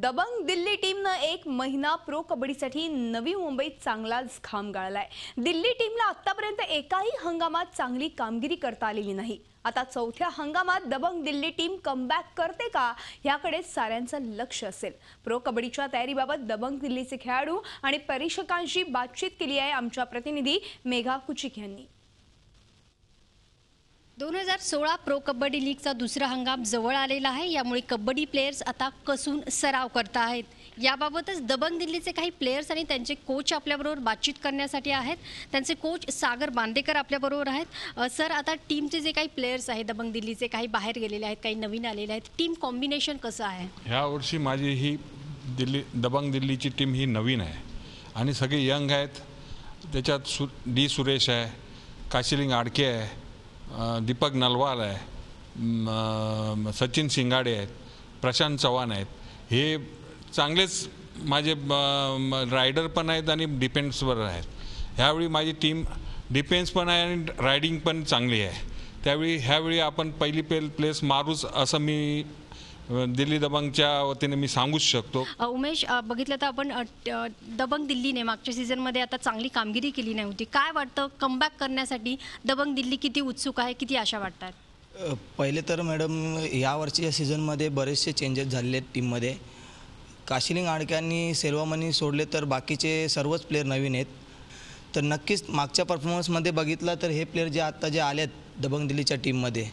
दबंग दिल्ली टीमनं एक महिना प्रो कबड्डीसाठी नवी मुंबईत चांगलाच घाम गाळलाय। दिल्ली टीमला आतापर्यंत एकाही हंगामात चांगली कामगिरी करता आलेली नाही। आता चौथ्या हंगामात दबंग दिल्ली टीम कमबॅक करते का याकडे साऱ्यांचं लक्ष असेल। प्रो कबड्डीच्या तयारीबाबत दबंग दिल्लीचे खेळाडू आणि परीक्षकांशी बातचीत केली आहे आमच्या प्रतिनिधी मेघा कुचिक यांनी। 2016 प्रो कबड्डी लीगचा दुसरा हंगाम जवळ आलेला आहे। यामुळे कबड्डी प्लेयर्स आता कसून सराव करत आहेत। याबाबतच दबंग दिल्लीचे काही प्लेयर्स आणि त्यांचे कोच आपल्याबरोबर बातचीत करण्यासाठी आहेत। त्यांचे कोच सागर बांदेकर आपल्याबरोबर आहेत। सर, आता टीमचे जे काही प्लेयर्स आहेत दबंग दिल्लीचे, काही बाहेर गेलेले आहेत, काही नवीन आलेले आहेत, टीम कॉम्बिनेशन कसं आहे? ह्या वर्षी माझी ही दबंग दिल्लीची टीम ही नवीन आहे आणि सगळे यंग आहेत। त्याच्यात डी सुरेश आहे, काशीलिंग आडके आहे, दीपक नलवाल आहे, सचिन सिंगाडे आहेत, प्रशांत चव्हाण आहेत। हे चांगलेच माझे रायडर पण आहेत आणि डिफेन्सवर आहेत। ह्यावेळी माझी टीम डिफेन्स पण आहे आणि रायडिंग पण चांगली आहे। ह्यावेळी आपण पहिली प्लेस मारूच असं मी दिल्ली दबंगच्या वतीने मी सांगूच शकतो। उमेश, बघितलं तर आपण दबंग दिल्लीने मागच्या सीझनमध्ये आता चांगली कामगिरी केली नाही होती। काय वाटतं, कमबॅक करण्यासाठी दबंग दिल्ली किती उत्सुक आहे, किती आशा वाटतात? पहिले तर मॅडम, यावर्षीच्या सीझनमध्ये बरेचसे चेंजेस झालेले आहेत टीममध्ये। काशीलिंग आडक्यांनी सेल्वामनी सोडले तर बाकीचे सर्वच प्लेयर नवीन आहेत। तर नक्कीच मागच्या परफॉर्मन्समध्ये बघितलं तर हे प्लेयर जे आत्ता जे आले आहेत दबंग दिल्लीच्या टीममध्ये,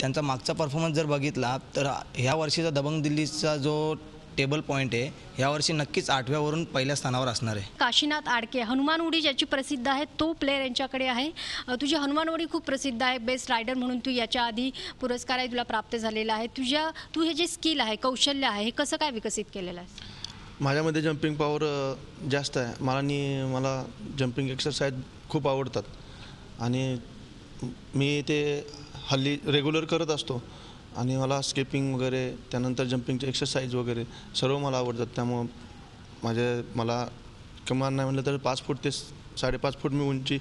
त्यांचा मागचा परफॉर्मन्स जर बघितला तर ह्या वर्षीचा दबंग दिल्लीचा जो टेबल पॉईंट आहे यावर्षी नक्कीच 8व्यावरून पहिल्या स्थानावर असणार आहे। काशीनाथ आडके, हनुमान उडी ज्याची प्रसिद्ध आहे तो प्लेयर यांच्याकडे आहे। तुझी हनुमान उडी खूप प्रसिद्ध आहे, बेस्ट रायडर म्हणून तू याच्या आधी पुरस्कारही तुला प्राप्त झालेला आहे। तू हे जे स्किल आहे, कौशल्य आहे, हे कसं काय विकसित केलेलं आहे? माझ्यामध्ये जंपिंग पॉवर जास्त आहे। मला जंपिंग एक्सरसाइज खूप आवडतात आणि मी ते हल्ली रेग्युलर करत असतो आणि मला स्किपिंग वगैरे, त्यानंतर जंपिंगचे एक्सरसाइज वगैरे सर्व मला आवडतात। त्यामुळे मला कमान नाही म्हटलं तर 5 फूट ते 5.5 फूट मी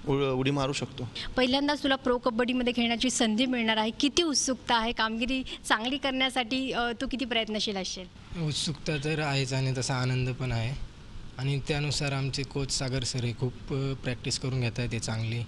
उडी मारू शकतो। पहिल्यांदाच तुला प्रो कबड्डीमध्ये खेळण्याची संधी मिळणार आहे, किती उत्सुकता आहे? कामगिरी चांगली करण्यासाठी तू किती प्रयत्नशील असशील? उत्सुकता तर आहेच आणि तसा आनंद पण आहे आणि त्यानुसार आमचे कोच सागर सर हे खूप प्रॅक्टिस करून घेत आहेत ते चांगली।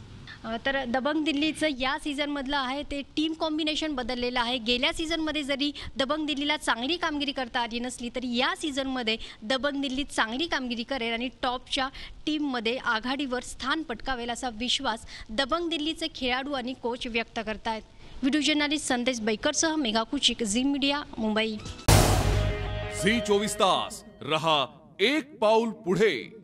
तर दबंग दिल्लीचं या सीझनमधलं आहे ते टीम कॉम्बिनेशन बदललेलं आहे। गेल्या सीझनमध्ये जरी दबंग दिल्लीला चांगली कामगिरी करता आली नसली तरी या सीझनमध्ये दबंग दिल्ली चांगली कामगिरी करेल आणि टॉपच्या टीममध्ये आघाडीवर स्थान पटकावेल असा विश्वास दबंग दिल्लीचे खेळाडू आणि कोच व्यक्त करतायत। व्हिडिओ जर्नलिस्ट संदेश बैकरसह मेघा कुचिक, झी मीडिया, मुंबई। झी 24 तास रहा एक पाऊल पुढे।